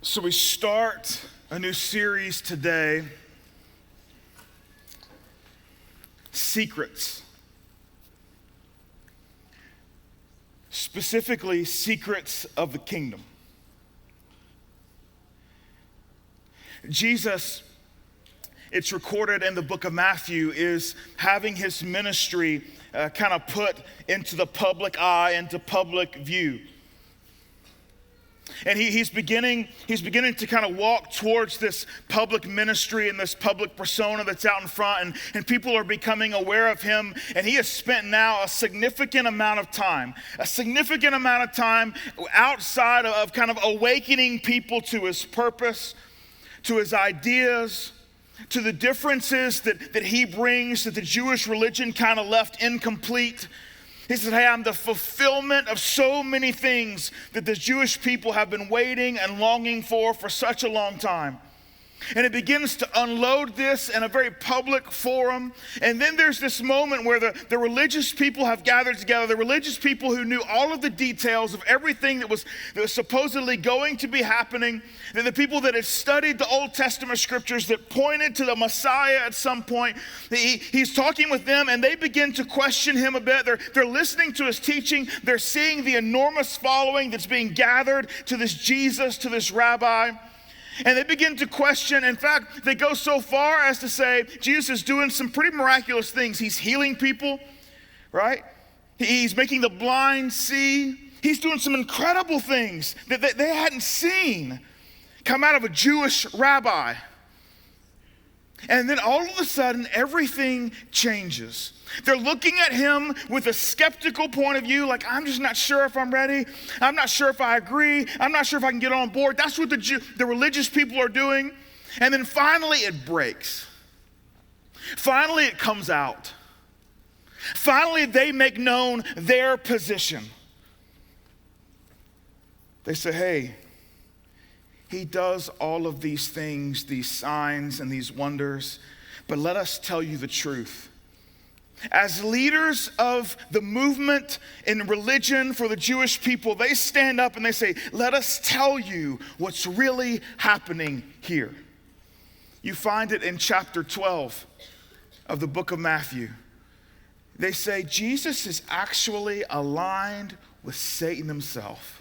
So we start a new series today, Secrets. Specifically, Secrets of the Kingdom. Jesus, it's recorded in the book of Matthew, is having his ministry kind of put into the public eye, into public view. And he's beginning to kind of walk towards this public ministry and this public persona that's out in front, and people are becoming aware of him. And he has spent now a significant amount of time outside of kind of awakening people to his purpose, to his ideas, to the differences that he brings that the Jewish religion kind of left incomplete. He said, hey, I'm the fulfillment of so many things that the Jewish people have been waiting and longing for such a long time. And it begins to unload this in a very public forum. And then there's this moment where the religious people have gathered together, the religious people who knew all of the details of everything that was supposedly going to be happening, the people that had studied the Old Testament scriptures that pointed to the Messiah at some point. He's talking with them, and they begin to question him a bit. They're listening to his teaching. They're seeing the enormous following that's being gathered to this Jesus, to this rabbi. And they begin to question. In fact, they go so far as to say Jesus is doing some pretty miraculous things. He's healing people, right? He's making the blind see. He's doing some incredible things that they hadn't seen come out of a Jewish rabbi. And then all of a sudden, everything changes. They're looking at him with a skeptical point of view, like, I'm just not sure if I'm ready. I'm not sure if I agree. I'm not sure if I can get on board. That's what the religious people are doing. And then finally, it breaks. Finally, it comes out. Finally, they make known their position. They say, hey, he does all of these things, these signs and these wonders, but let us tell you the truth. As leaders of the movement in religion for the Jewish people, they stand up and they say, let us tell you what's really happening here. You find it in chapter 12 of the book of Matthew. They say Jesus is actually aligned with Satan himself.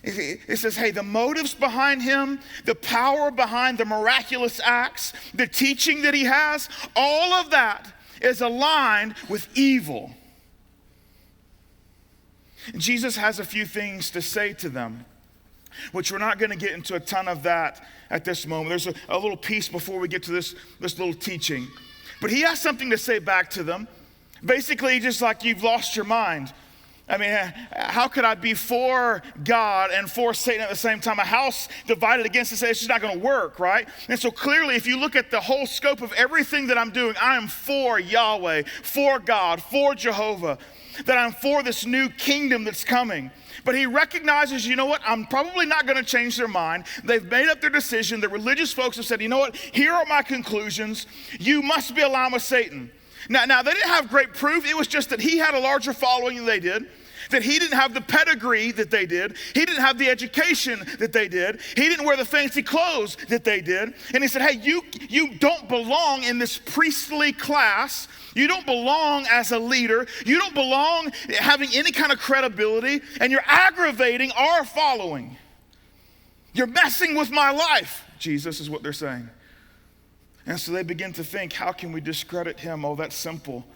It says, hey, the motives behind him, the power behind the miraculous acts, the teaching that he has, all of that is aligned with evil. And Jesus has a few things to say to them, which we're not going to get into a ton of that at this moment. There's a little piece before we get to this little teaching. But he has something to say back to them. Basically, just like you've lost your mind. I mean, how could I be for God and for Satan at the same time? A house divided against itself, it's just not going to work, right? And so clearly, if you look at the whole scope of everything that I'm doing, I am for Yahweh, for God, for Jehovah, that I'm for this new kingdom that's coming. But he recognizes, you know what, I'm probably not going to change their mind. They've made up their decision. The religious folks have said, you know what, here are my conclusions. You must be aligned with Satan. Now, they didn't have great proof. It was just that he had a larger following than they did, that he didn't have the pedigree that they did. He didn't have the education that they did. He didn't wear the fancy clothes that they did. And he said, hey, you don't belong in this priestly class. You don't belong as a leader. You don't belong having any kind of credibility, and you're aggravating our following. You're messing with my life, Jesus, is what they're saying. And so they begin to think, how can we discredit him? Oh, that's simple.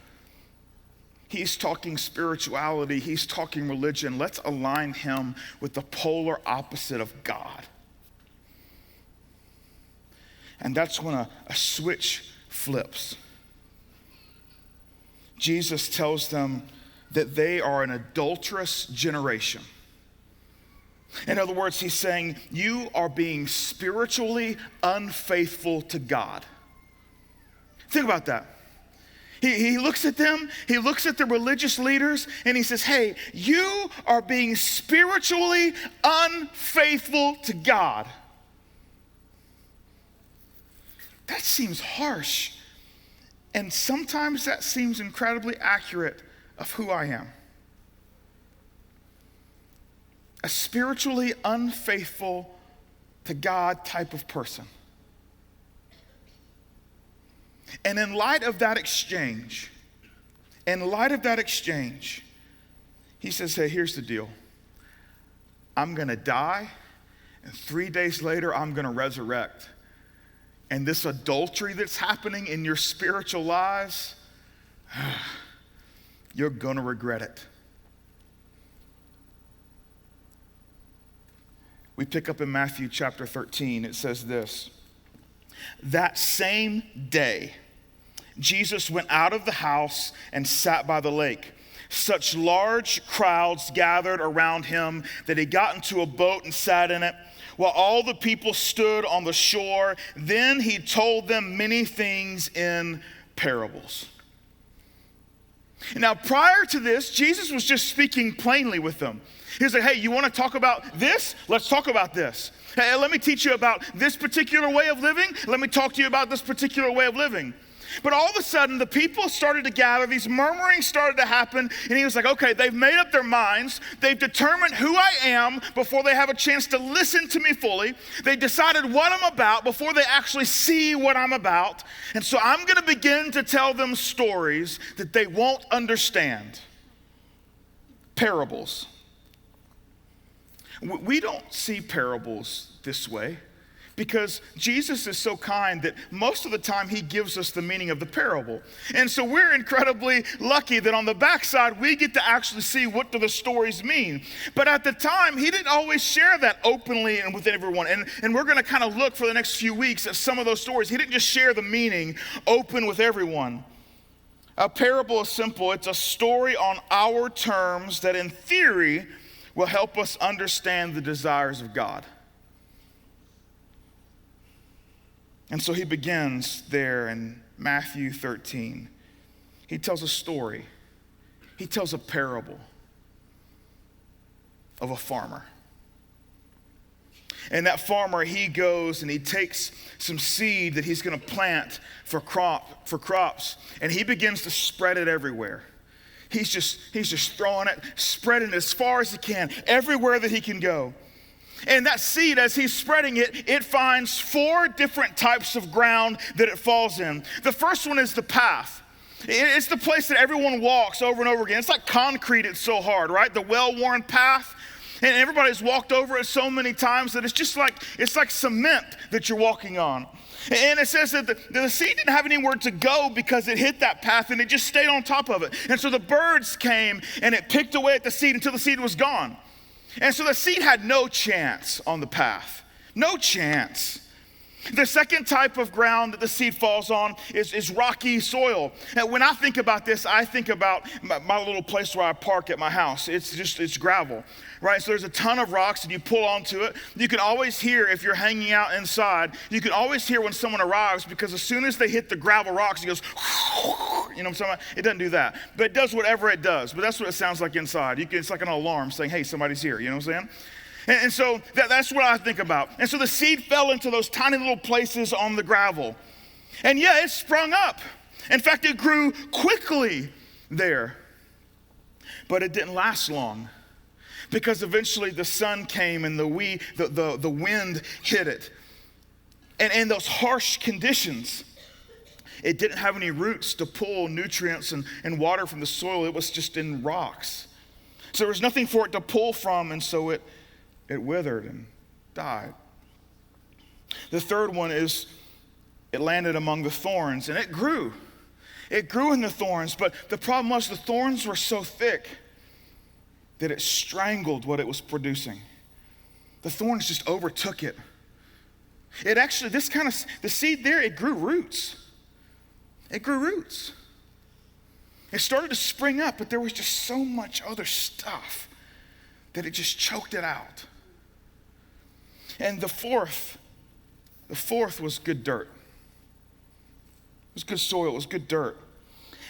He's talking spirituality. He's talking religion. Let's align him with the polar opposite of God. And that's when a switch flips. Jesus tells them that they are an adulterous generation. In other words, he's saying, you are being spiritually unfaithful to God. Think about that. He looks at them, he looks at the religious leaders, and he says, hey, you are being spiritually unfaithful to God. That seems harsh. And sometimes that seems incredibly accurate of who I am. a spiritually unfaithful to God type of person. And in light of that exchange, he says, hey, here's the deal. I'm going to die, and 3 days later, I'm going to resurrect. And this adultery that's happening in your spiritual lives, you're going to regret it. We pick up in Matthew chapter 13. It says this. That same day, Jesus went out of the house and sat by the lake. Such large crowds gathered around him that he got into a boat and sat in it, while all the people stood on the shore. Then he told them many things in parables. Now, prior to this, Jesus was just speaking plainly with them. He was like, hey, you want to talk about this? Let's talk about this. Hey, let me teach you about this particular way of living. Let me talk to you about this particular way of living. But all of a sudden, the people started to gather, these murmurings started to happen, and he was like, okay, they've made up their minds, they've determined who I am before they have a chance to listen to me fully, they decided what I'm about before they actually see what I'm about, and so I'm going to begin to tell them stories that they won't understand. Parables. We don't see parables this way, because Jesus is so kind that most of the time he gives us the meaning of the parable. And so we're incredibly lucky that on the backside we get to actually see what do the stories mean. But at the time, he didn't always share that openly and with everyone. And we're going to kind of look for the next few weeks at some of those stories. He didn't just share the meaning open with everyone. A parable is simple. It's a story on our terms that in theory will help us understand the desires of God. And so he begins there in Matthew 13. He tells a story. He tells a parable of a farmer. And that farmer, he goes and he takes some seed that he's going to plant for crops, and he begins to spread it everywhere. He's just throwing it, spreading it as far as he can, everywhere that he can go. And that seed, as he's spreading it, it finds 4 different types of ground that it falls in. The first one is the path. It's the place that everyone walks over and over again. It's like concrete, it's so hard, right? The well-worn path. And everybody's walked over it so many times that it's like cement that you're walking on. And it says that the seed didn't have anywhere to go because it hit that path and it just stayed on top of it. And so the birds came and it picked away at the seed until the seed was gone. And so the seed had no chance on the path. No chance. The second type of ground that the seed falls on is rocky soil. And when I think about this, I think about my little place where I park at my house. It's gravel, right? So there's a ton of rocks and you pull onto it. You can always hear, if you're hanging out inside, you can always hear when someone arrives, because as soon as they hit the gravel rocks, it goes, you know what I'm saying? It doesn't do that, but it does whatever it does. But that's what it sounds like inside. It's like an alarm saying, hey, somebody's here, you know what I'm saying? And so that's what I think about. And so the seed fell into those tiny little places on the gravel. And yeah, it sprung up. In fact, it grew quickly there. But it didn't last long, because eventually the sun came and the wind hit it. And in those harsh conditions, it didn't have any roots to pull nutrients and water from the soil. It was just in rocks. So there was nothing for it to pull from, and so it withered and died. The third one is it landed among the thorns, and it grew. It grew in the thorns, but the problem was the thorns were so thick that it strangled what it was producing. The thorns just overtook it. It actually, the seed there, it grew roots. It grew roots. It started to spring up, but there was just so much other stuff that it just choked it out. And the fourth was good dirt. It was good soil, it was good dirt.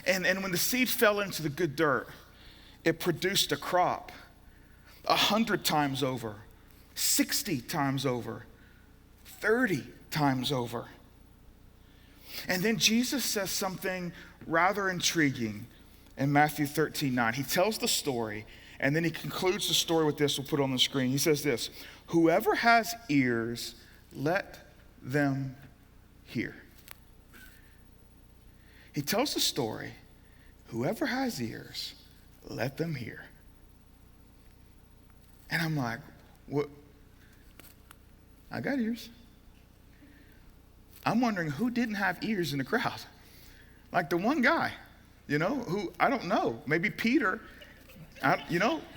And when the seed fell into the good dirt, it produced a crop 100 times over, 60 times over, 30 times over. And then Jesus says something rather intriguing in Matthew 13:9. He tells the story, And then he concludes the story with this. We'll put it on the screen. He says this, whoever has ears, let them hear. He tells the story, whoever has ears, let them hear. And I'm like, what? I got ears. I'm wondering who didn't have ears in the crowd. Like the one guy, who, I don't know, maybe Peter,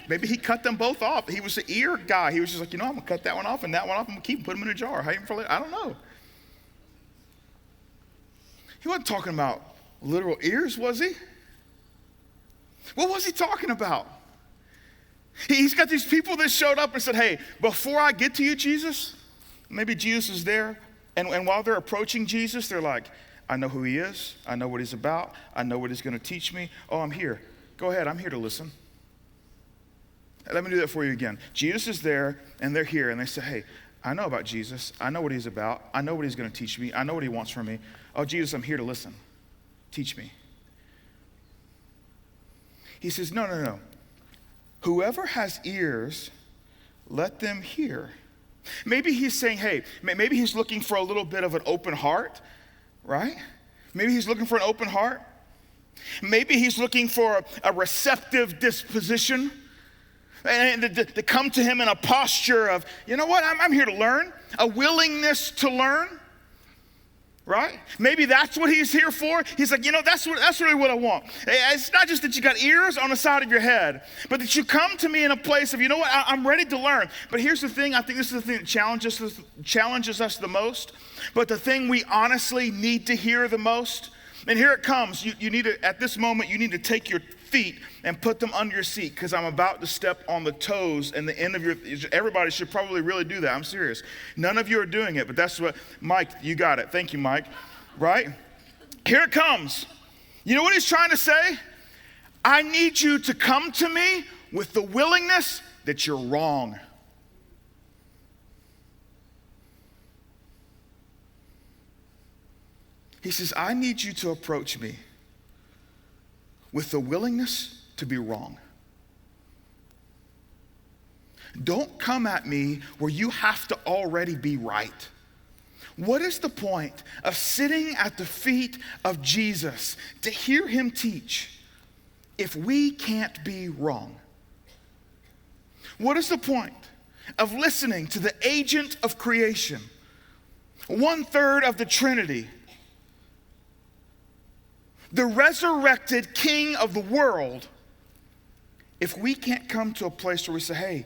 maybe he cut them both off. He was the ear guy. He was just like, I'm going to cut that one off and that one off. I'm going to keep them, put them in a jar. I don't know. He wasn't talking about literal ears, was he? What was he talking about? He's got these people that showed up and said, hey, before I get to you, Jesus, maybe Jesus is there. And while they're approaching Jesus, they're like, I know who he is. I know what he's about. I know what he's going to teach me. Oh, I'm here. Go ahead. I'm here to listen. Let me do that for you again. Jesus is there, and they're here, and they say, hey, I know about Jesus. I know what he's about. I know what he's going to teach me. I know what he wants from me. Oh, Jesus, I'm here to listen. Teach me. He says, no. Whoever has ears, let them hear. Maybe he's saying, hey, maybe he's looking for a little bit of an open heart, right? Maybe he's looking for an open heart. Maybe he's looking for a receptive disposition and to come to him in a posture of, you know what, I'm here to learn, a willingness to learn, right? Maybe that's what he's here for. He's like, that's really what I want. It's not just that you got ears on the side of your head, but that you come to me in a place of, you know what, I'm ready to learn. But here's the thing, I think this is the thing that challenges us the most, but the thing we honestly need to hear the most, and here it comes. You need to, at this moment, you need to take your feet and put them under your seat, because I'm about to step on the toes and the end of everybody should probably really do that. I'm serious. None of you are doing it, but that's what, Mike, you got it. Thank you, Mike. Right? Here it comes. You know what he's trying to say? I need you to come to me with the willingness that you're wrong. He says, I need you to approach me with the willingness to be wrong. Don't come at me where you have to already be right. What is the point of sitting at the feet of Jesus to hear him teach if we can't be wrong? What is the point of listening to the agent of creation, 1/3 of the Trinity, the resurrected King of the world, if we can't come to a place where we say, hey,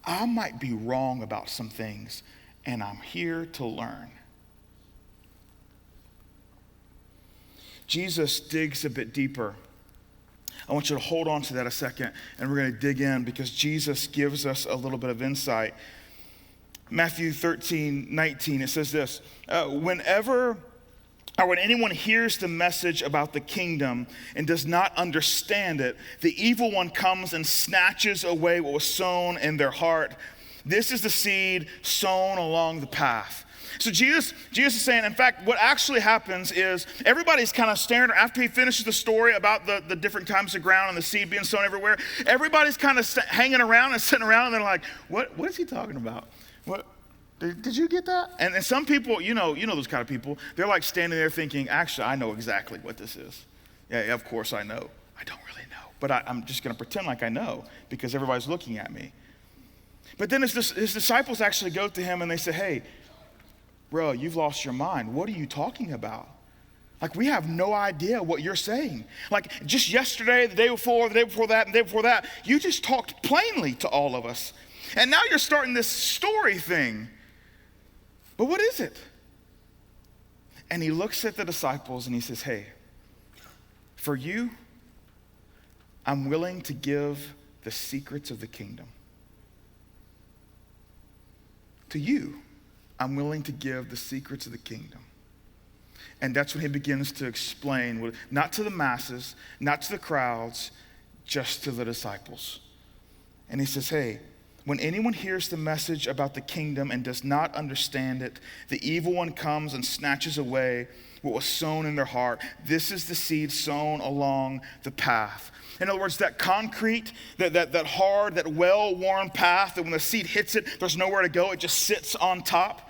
I might be wrong about some things, and I'm here to learn? Jesus digs a bit deeper. I want you to hold on to that a second, and we're going to dig in because Jesus gives us a little bit of insight. Matthew 13:19, it says this, when anyone hears the message about the kingdom and does not understand it, the evil one comes and snatches away what was sown in their heart. This is the seed sown along the path. So Jesus is saying, in fact, what actually happens is everybody's kind of staring, after he finishes the story about the different types of ground and the seed being sown everywhere, everybody's kind of hanging around and sitting around and they're like, what is he talking about? What? Did you get that? And some people, you know those kind of people, they're like standing there thinking, actually, I know exactly what this is. Yeah, of course I know. I don't really know, but I'm just going to pretend like I know because everybody's looking at me. But then his disciples actually go to him and they say, hey, bro, you've lost your mind. What are you talking about? Like, we have no idea what you're saying. Like, just yesterday, the day before that, and the day before that, you just talked plainly to all of us. And now you're starting this story thing. But what is it? And he looks at the disciples and he says, hey, for you, I'm willing to give the secrets of the kingdom. To you, I'm willing to give the secrets of the kingdom. And that's when he begins to explain, not to the masses, not to the crowds, just to the disciples. And he says, hey, when anyone hears the message about the kingdom and does not understand it, the evil one comes and snatches away what was sown in their heart. This is the seed sown along the path. In other words, that concrete, that hard, that well-worn path that when the seed hits it, there's nowhere to go, it just sits on top.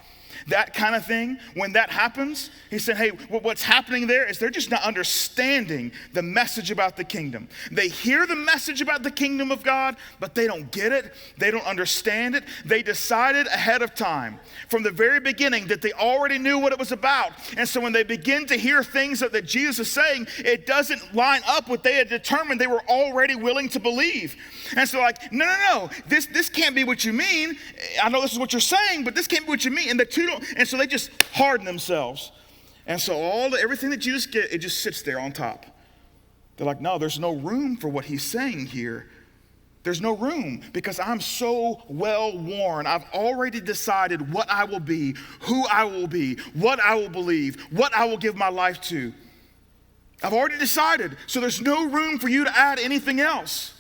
That kind of thing, when that happens, he said, hey, what's happening there is they're just not understanding the message about the kingdom. They hear the message about the kingdom of God, but they don't get it. They don't understand it. They decided ahead of time, from the very beginning, that they already knew what it was about. And so when they begin to hear things that Jesus is saying, it doesn't line up with what they had determined they were already willing to believe. And so like, no, this can't be what you mean. I know this is what you're saying, but this can't be what you mean. And the two don't. And so they just harden themselves. And so everything that Jesus gets, it just sits there on top. They're like, no, there's no room for what he's saying here. There's no room because I'm so well worn. I've already decided what I will be, who I will be, what I will believe, what I will give my life to. I've already decided. So there's no room for you to add anything else.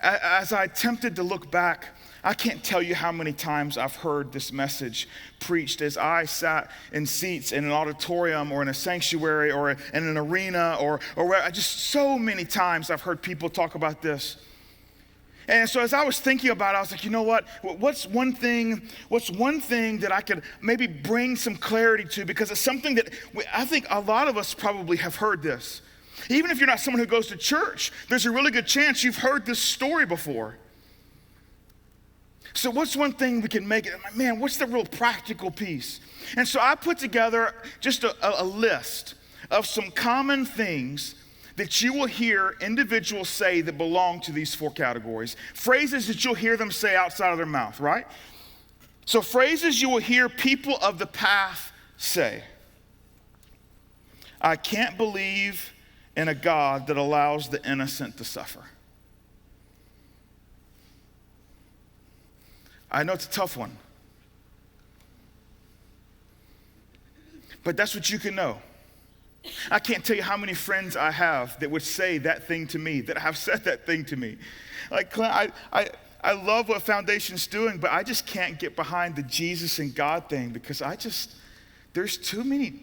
As I attempted to look back, I can't tell you how many times I've heard this message preached as I sat in seats in an auditorium or in a sanctuary or in an arena or where just so many times I've heard people talk about this. And so as I was thinking about it, I was like, you know what? What's one thing that I could maybe bring some clarity to? Because it's something that I think a lot of us probably have heard this. Even if you're not someone who goes to church, there's a really good chance you've heard this story before. So what's one thing we can make it? Man, what's the real practical piece? And so I put together just a list of some common things that you will hear individuals say that belong to these four categories. Phrases that you'll hear them say outside of their mouth, right? So phrases you will hear people of the path say. I can't believe in a God that allows the innocent to suffer. I know it's a tough one. But that's what you can know. I can't tell you how many friends I have that would say that thing to me, that have said that thing to me. Like, Clint, I love what Foundation's doing, but I just can't get behind the Jesus and God thing because there's too many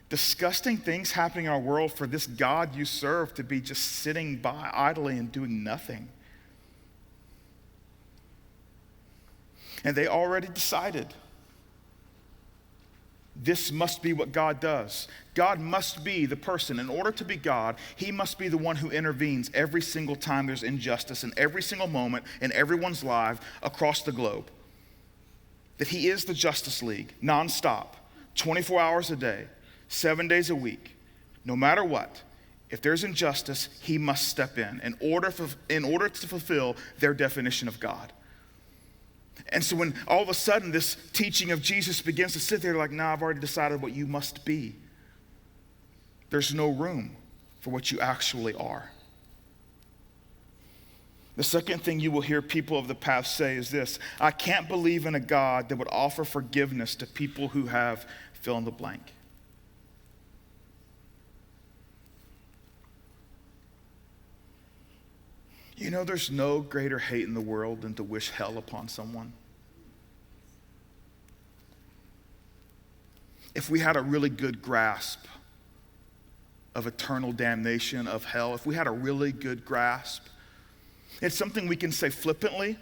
disgusting things happening in our world for this God you serve to be just sitting by idly and doing nothing. And they already decided this must be what God does. God must be the person. In order to be God, he must be the one who intervenes every single time there's injustice in every single moment in everyone's life across the globe. That he is the Justice League, nonstop, 24 hours a day, 7 days a week. No matter what, if there's injustice, he must step in order to fulfill their definition of God. And so when all of a sudden this teaching of Jesus begins to sit there like, nah, I've already decided what you must be. There's no room for what you actually are. The second thing you will hear people of the path say is this: I can't believe in a God that would offer forgiveness to people who have fill in the blank. You know, there's no greater hate in the world than to wish hell upon someone. If we had a really good grasp of eternal damnation, of hell, if we had a really good grasp, it's something we can say flippantly.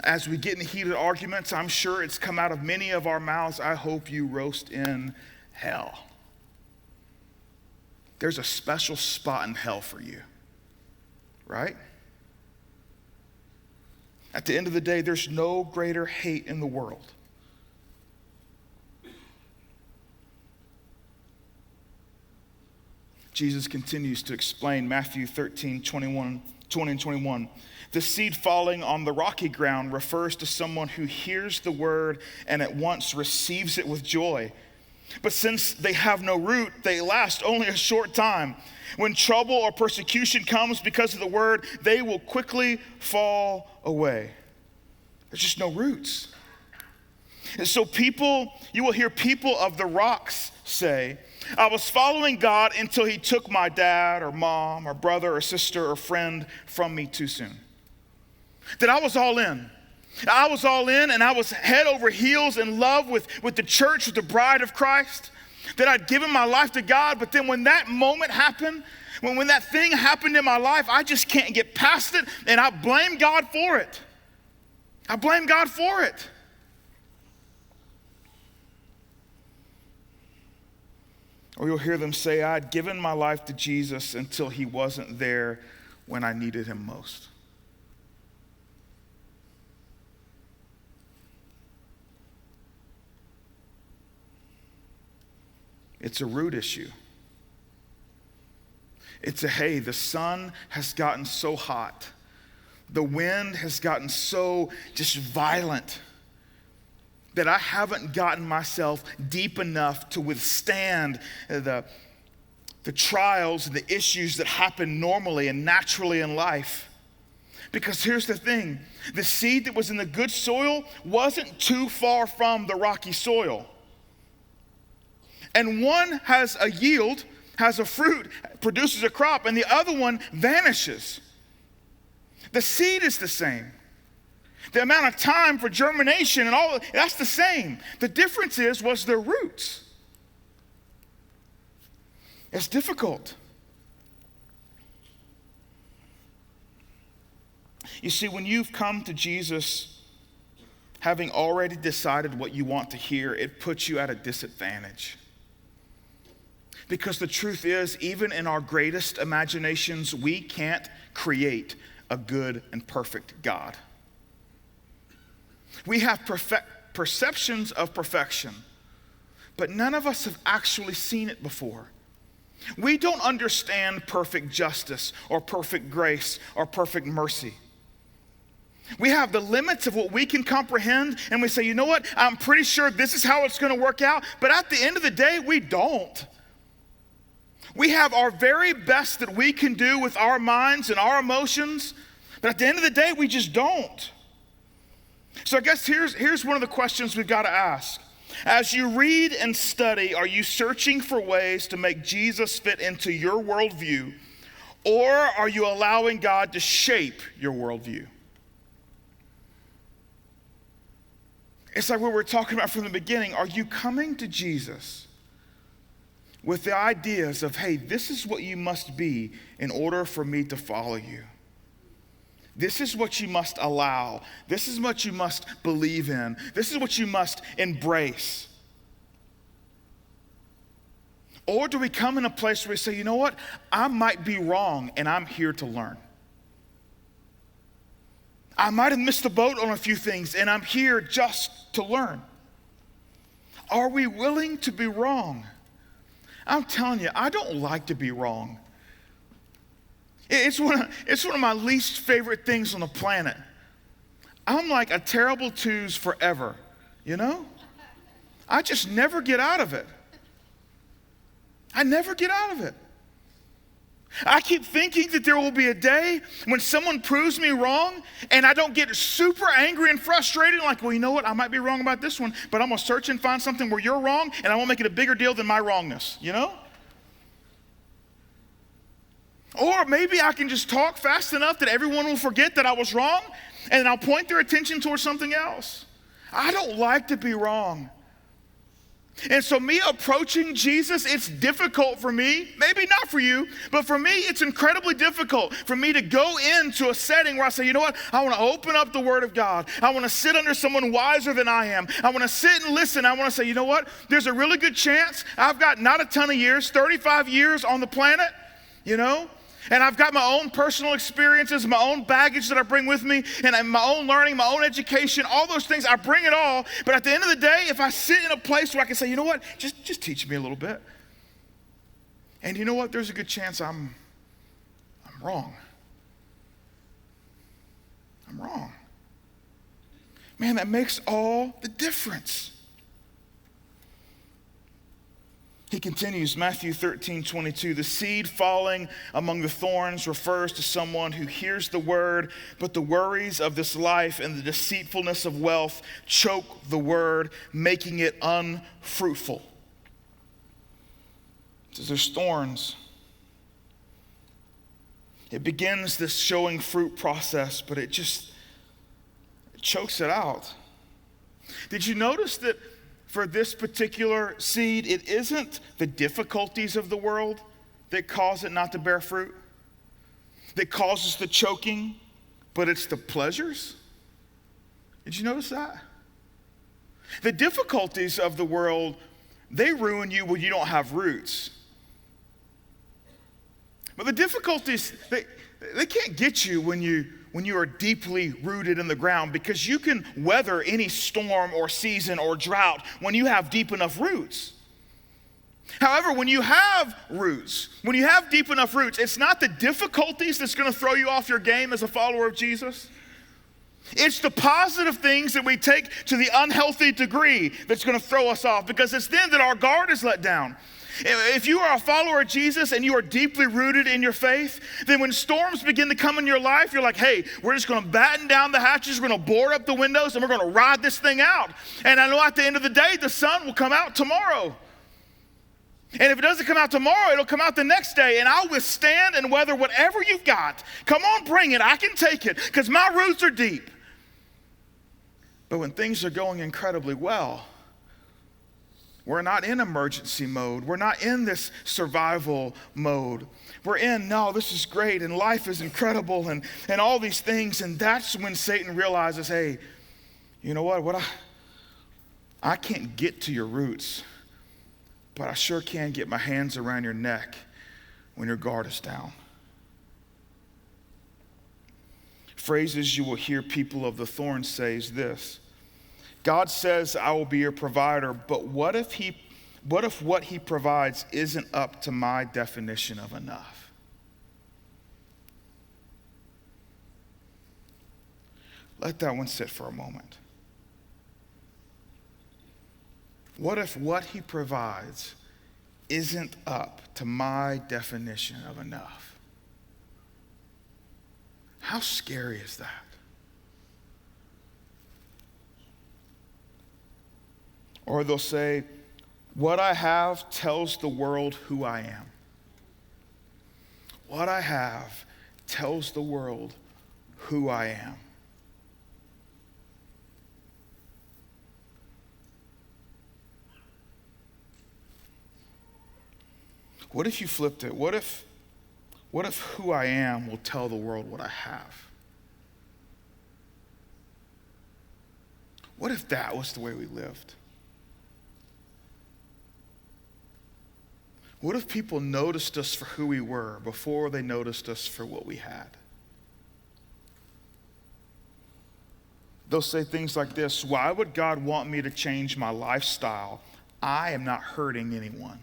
As we get in heated arguments, I'm sure it's come out of many of our mouths, I hope you roast in hell. There's a special spot in hell for you, right? At the end of the day, there's no greater hate in the world. Jesus continues to explain Matthew 13, 20 and 21. The seed falling on the rocky ground refers to someone who hears the word and at once receives it with joy. But since they have no root, they last only a short time. When trouble or persecution comes because of the word, they will quickly fall away. There's just no roots. And so you will hear people of the rocks say, I was following God until he took my dad or mom or brother or sister or friend from me too soon. That I was all in. And I was head over heels in love with the church, with the bride of Christ. that I'd given my life to God, but then when that moment happened, when that thing happened in my life, I just can't get past it, and I blame God for it. I blame God for it. Or you'll hear them say, I'd given my life to Jesus until he wasn't there when I needed him most. It's a root issue. It's hey, the sun has gotten so hot. The wind has gotten so just violent that I haven't gotten myself deep enough to withstand the trials and the issues that happen normally and naturally in life. Because here's the thing, the seed that was in the good soil wasn't too far from the rocky soil. And one has a yield, has a fruit, produces a crop, and the other one vanishes. The seed is the same. The amount of time for germination and all, that's the same. The difference was their roots. It's difficult. You see, when you've come to Jesus, having already decided what you want to hear, it puts you at a disadvantage. Because the truth is, even in our greatest imaginations, we can't create a good and perfect God. We have perceptions of perfection, but none of us have actually seen it before. We don't understand perfect justice or perfect grace or perfect mercy. We have the limits of what we can comprehend, and we say, you know what, I'm pretty sure this is how it's going to work out, but at the end of the day, we don't. We have our very best that we can do with our minds and our emotions, but at the end of the day, we just don't. So I guess here's one of the questions we've got to ask. As you read and study, are you searching for ways to make Jesus fit into your worldview, or are you allowing God to shape your worldview? It's like what we're talking about from the beginning. Are you coming to Jesus with the ideas of, hey, this is what you must be in order for me to follow you? This is what you must allow. This is what you must believe in. This is what you must embrace. Or do we come in a place where we say, you know what? I might be wrong and I'm here to learn. I might have missed the boat on a few things and I'm here just to learn. Are we willing to be wrong? I'm telling you, I don't like to be wrong. It's one of my least favorite things on the planet. I'm like a terrible twos forever, you know? I just never get out of it. I never get out of it. I keep thinking that there will be a day when someone proves me wrong and I don't get super angry and frustrated, like, well, you know what, I might be wrong about this one, but I'm going to search and find something where you're wrong and I won't make it a bigger deal than my wrongness, you know? Or maybe I can just talk fast enough that everyone will forget that I was wrong and then I'll point their attention towards something else. I don't like to be wrong. And so me approaching Jesus, it's difficult for me, maybe not for you, but for me, it's incredibly difficult for me to go into a setting where I say, you know what, I want to open up the Word of God. I want to sit under someone wiser than I am. I want to sit and listen. I want to say, you know what, there's a really good chance I've got not a ton of years, 35 years on the planet, you know, and I've got my own personal experiences, my own baggage that I bring with me, and my own learning, my own education, all those things, I bring it all. But at the end of the day, if I sit in a place where I can say, you know what, just teach me a little bit. And you know what, there's a good chance I'm wrong. I'm wrong. Man, that makes all the difference. He continues, Matthew 13:22, the seed falling among the thorns refers to someone who hears the word, but the worries of this life and the deceitfulness of wealth choke the word, making it unfruitful. So there's thorns. It begins this showing fruit process, but it chokes it out. Did you notice that for this particular seed, it isn't the difficulties of the world that cause it not to bear fruit, that causes the choking, but it's the pleasures. Did you notice that? The difficulties of the world, they ruin you when you don't have roots. But the difficulties, they can't get you when you are deeply rooted in the ground, because you can weather any storm or season or drought when you have deep enough roots. However, when you have roots, when you have deep enough roots, it's not the difficulties that's going to throw you off your game as a follower of Jesus. It's the positive things that we take to the unhealthy degree that's going to throw us off, because it's then that our guard is let down. If you are a follower of Jesus and you are deeply rooted in your faith, then when storms begin to come in your life, you're like, hey, we're just going to batten down the hatches, we're going to board up the windows, and we're going to ride this thing out. And I know at the end of the day, the sun will come out tomorrow. And if it doesn't come out tomorrow, it'll come out the next day, and I'll withstand and weather whatever you've got. Come on, bring it. I can take it, because my roots are deep. But when things are going incredibly well, we're not in emergency mode. We're not in this survival mode. We're in, no, this is great, and life is incredible, and all these things. And that's when Satan realizes, hey, you know what I can't get to your roots, but I sure can get my hands around your neck when your guard is down. Phrases you will hear people of the thorns say is this: God says, I will be your provider, but what if what he provides isn't up to my definition of enough? Let that one sit for a moment. What if what he provides isn't up to my definition of enough? How scary is that? Or they'll say, what I have tells the world who I am. What I have tells the world who I am. What if you flipped it? What if who I am will tell the world what I have? What if that was the way we lived? What if people noticed us for who we were before they noticed us for what we had? They'll say things like this: why would God want me to change my lifestyle? I am not hurting anyone.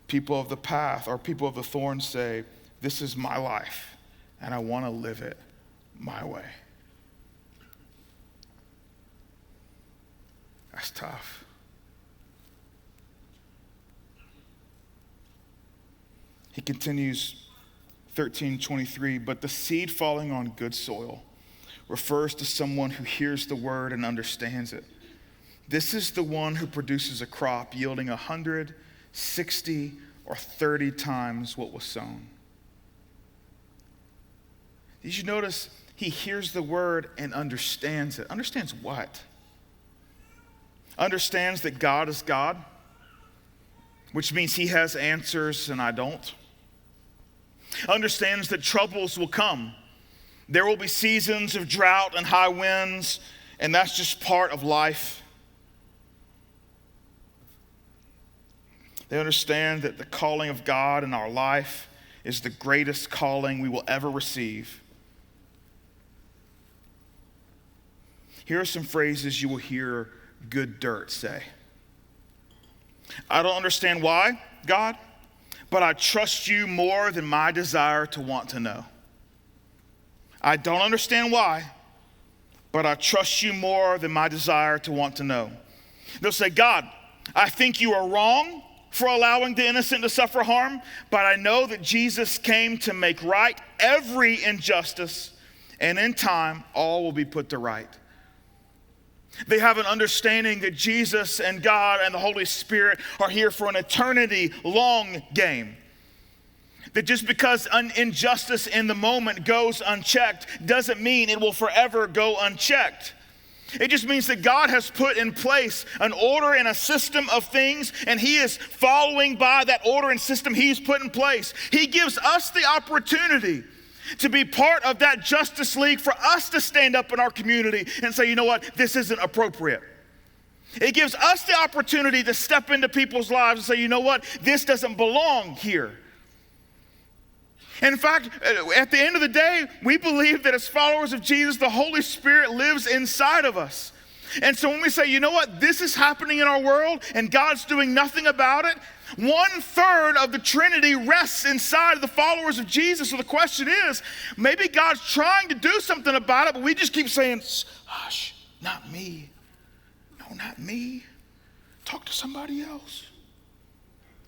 People of the path or people of the thorns say, this is my life, and I want to live it my way. That's tough. He continues, 13:23, but the seed falling on good soil refers to someone who hears the word and understands it. This is the one who produces a crop yielding 100, 60, or 30 times what was sown. Did you notice he hears the word and understands it? Understands what? Understands that God is God, which means he has answers and I don't. Understands that troubles will come. There will be seasons of drought and high winds, and that's just part of life. They understand that the calling of God in our life is the greatest calling we will ever receive. Here are some phrases you will hear good dirt say. I don't understand why, God, but I trust you more than my desire to want to know. I don't understand why, but I trust you more than my desire to want to know. They'll say, God, I think you are wrong for allowing the innocent to suffer harm, but I know that Jesus came to make right every injustice, and in time, all will be put to right. They have an understanding that Jesus and God and the Holy Spirit are here for an eternity-long game. That just because injustice in the moment goes unchecked doesn't mean it will forever go unchecked. It just means that God has put in place an order and a system of things, and he is following by that order and system he's put in place. He gives us the opportunity to be part of that Justice League, for us to stand up in our community and say, you know what, this isn't appropriate. It gives us the opportunity to step into people's lives and say, you know what, this doesn't belong here. In fact, at the end of the day, we believe that as followers of Jesus, the Holy Spirit lives inside of us. And so when we say, you know what, this is happening in our world and God's doing nothing about it, 1/3 of the Trinity rests inside of the followers of Jesus. So the question is, maybe God's trying to do something about it, but we just keep saying, hush, not me. No, not me. Talk to somebody else.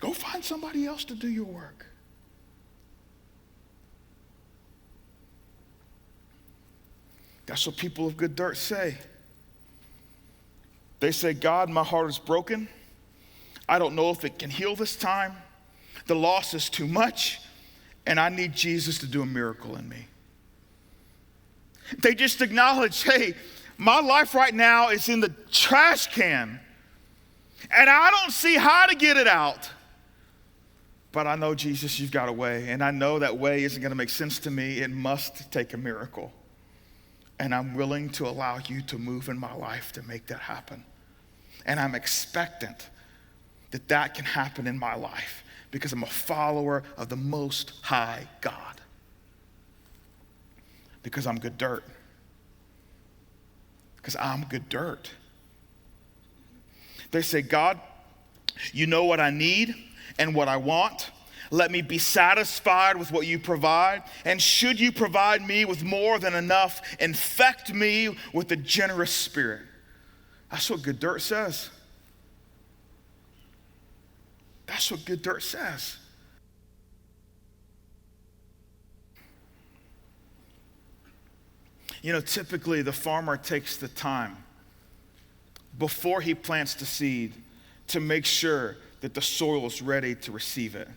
Go find somebody else to do your work. That's what people of good dirt say. They say, God, my heart is broken. I don't know if it can heal this time. The loss is too much, and I need Jesus to do a miracle in me. They just acknowledge, hey, my life right now is in the trash can, and I don't see how to get it out. But I know, Jesus, you've got a way, and I know that way isn't going to make sense to me. It must take a miracle. And I'm willing to allow you to move in my life to make that happen. And I'm expectant that that can happen in my life because I'm a follower of the Most High God. Because I'm good dirt. Because I'm good dirt. They say, God, you know what I need and what I want. Let me be satisfied with what you provide. And should you provide me with more than enough, infect me with a generous spirit. That's what good dirt says. That's what good dirt says. You know, typically the farmer takes the time before he plants the seed to make sure that the soil is ready to receive it.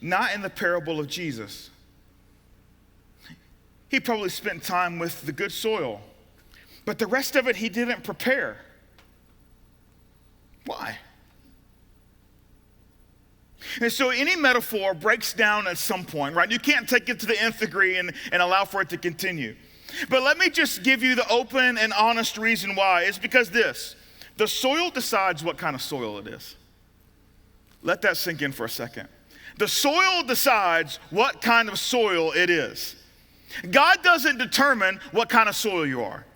Not in the parable of Jesus. He probably spent time with the good soil, but the rest of it he didn't prepare. Why? And so any metaphor breaks down at some point, right? You can't take it to the nth degree and allow for it to continue. But let me just give you the open and honest reason why. It's because the soil decides what kind of soil it is. Let that sink in for a second. The soil decides what kind of soil it is. God doesn't determine what kind of soil you are.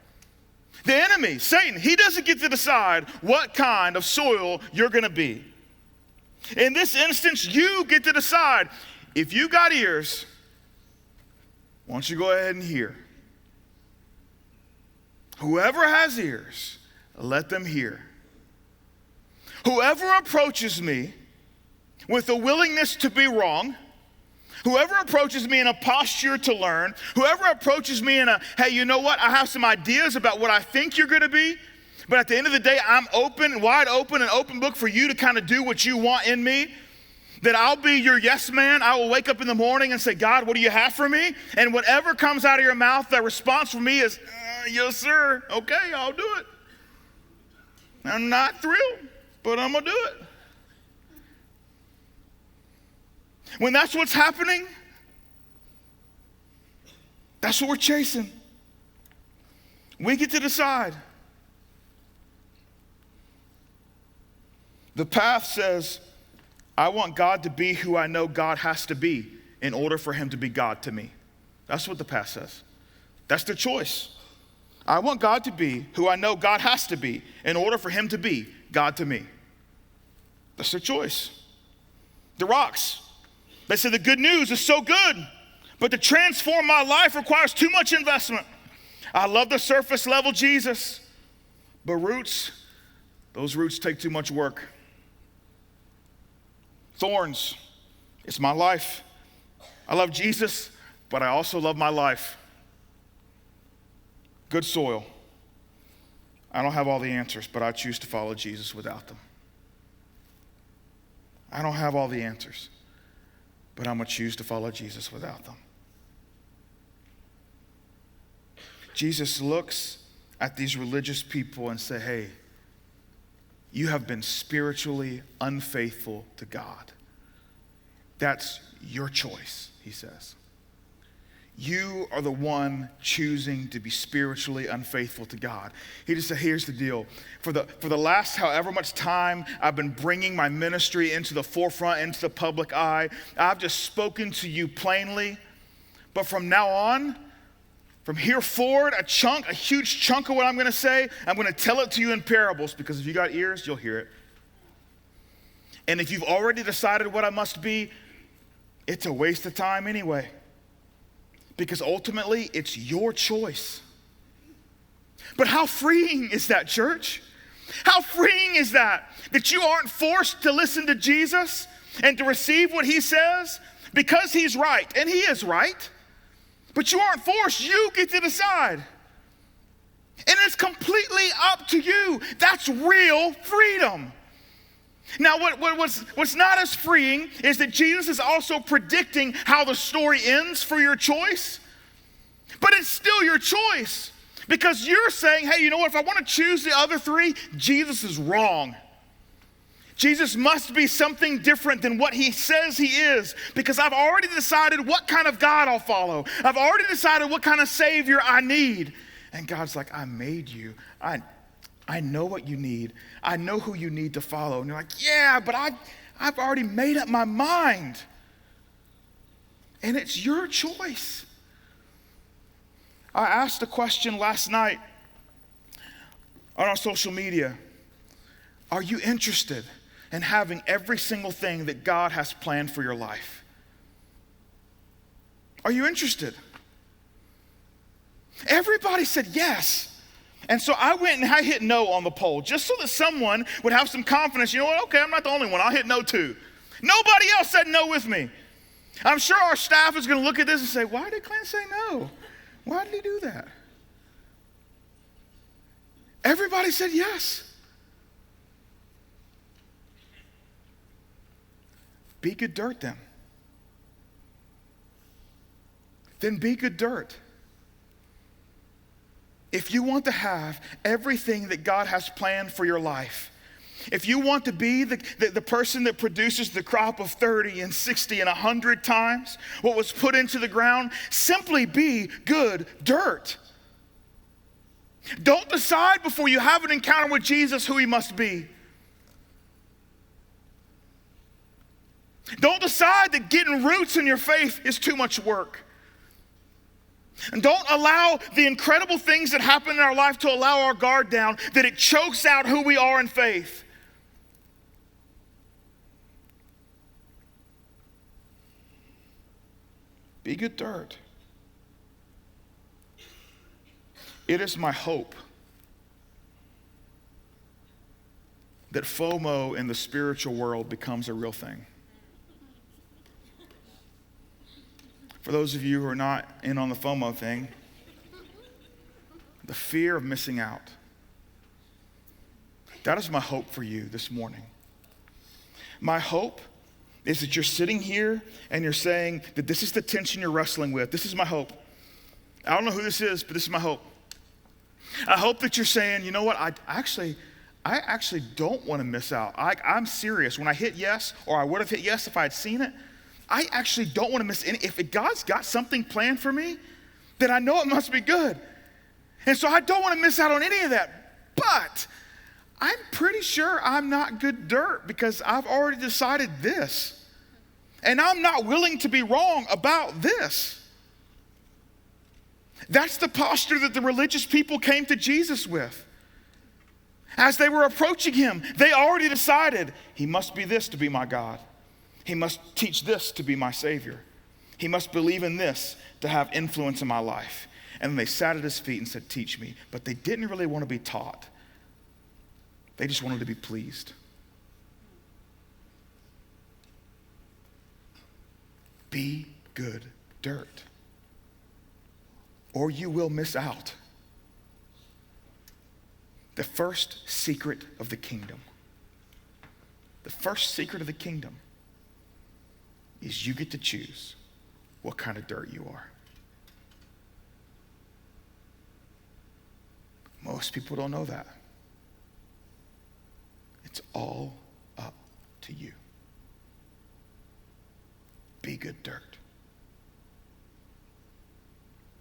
The enemy, Satan, he doesn't get to decide what kind of soil you're going to be. In this instance, you get to decide. If you got ears, why don't you go ahead and hear? Whoever has ears, let them hear. Whoever approaches me with a willingness to be wrong, whoever approaches me in a posture to learn, whoever approaches me in a, hey, you know what, I have some ideas about what I think you're going to be, but at the end of the day, I'm open, wide open, an open book for you to kind of do what you want in me, that I'll be your yes man. I will wake up in the morning and say, God, what do you have for me? And whatever comes out of your mouth, the response from me is, yes, sir. Okay, I'll do it. I'm not thrilled, but I'm going to do it. When that's what's happening, that's what we're chasing. We get to decide. The path says, I want God to be who I know God has to be in order for him to be God to me. That's what the path says. That's the choice. I want God to be who I know God has to be in order for him to be God to me. That's their choice. The rocks, they say the good news is so good, but to transform my life requires too much investment. I love the surface level Jesus, but roots, those roots take too much work. Thorns, it's my life. I love Jesus, but I also love my life. Good soil. I don't have all the answers, but I choose to follow Jesus without them. I don't have all the answers, but I'm going to choose to follow Jesus without them. Jesus looks at these religious people and says, hey, you have been spiritually unfaithful to God. That's your choice, he says. You are the one choosing to be spiritually unfaithful to God. He just said, here's the deal. For the last however much time I've been bringing my ministry into the forefront, into the public eye, I've just spoken to you plainly. But from now on, from here forward, a huge chunk of what I'm going to say, I'm going to tell it to you in parables, because if you got ears, you'll hear it. And if you've already decided what I must be, it's a waste of time anyway. Because ultimately, it's your choice. But how freeing is that, church? How freeing is that you aren't forced to listen to Jesus and to receive what he says because he's right, and he is right. But you aren't forced. You get to decide. And it's completely up to you. That's real freedom. Now, what's not as freeing is that Jesus is also predicting how the story ends for your choice. But it's still your choice. Because you're saying, hey, you know what? If I want to choose the other three, Jesus is wrong. Jesus must be something different than what he says he is, because I've already decided what kind of God I'll follow. I've already decided what kind of Savior I need. And God's like, I made you. I know what you need. I know who you need to follow. And you're like, yeah, but I've already made up my mind. And it's your choice. I asked a question last night on our social media. Are you interested in having every single thing that God has planned for your life? Are you interested? Everybody said yes. And so I went and I hit no on the poll, just so that someone would have some confidence. You know what? Okay, I'm not the only one. I'll hit no too. Nobody else said no with me. I'm sure our staff is going to look at this and say, why did Clint say no? Why did he do that? Everybody said yes. Be good dirt then. Then be good dirt. If you want to have everything that God has planned for your life, if you want to be the person that produces the crop of 30 and 60 and 100 times what was put into the ground, simply be good dirt. Don't decide before you have an encounter with Jesus who he must be. Don't decide that getting roots in your faith is too much work. And don't allow the incredible things that happen in our life to allow our guard down, that it chokes out who we are in faith. Be good dirt. It is my hope that FOMO in the spiritual world becomes a real thing. For those of you who are not in on the FOMO thing, the fear of missing out. That is my hope for you this morning. My hope is that you're sitting here and you're saying that this is the tension you're wrestling with. This is my hope. I don't know who this is, but this is my hope. I hope that you're saying, you know what, I actually don't want to miss out. I'm serious. When I hit yes, or I would have hit yes if I had seen it, I actually don't want to miss any. If God's got something planned for me, then I know it must be good. And so I don't want to miss out on any of that. But I'm pretty sure I'm not good dirt because I've already decided this. And I'm not willing to be wrong about this. That's the posture that the religious people came to Jesus with. As they were approaching him, they already decided, he must be this to be my God. He must teach this to be my Savior. He must believe in this to have influence in my life. And they sat at his feet and said, teach me. But they didn't really want to be taught. They just wanted to be pleased. Be good dirt, or you will miss out. The first secret of the kingdom. The first secret of the kingdom. is you get to choose what kind of dirt you are. Most people don't know that. It's all up to you. Be good dirt.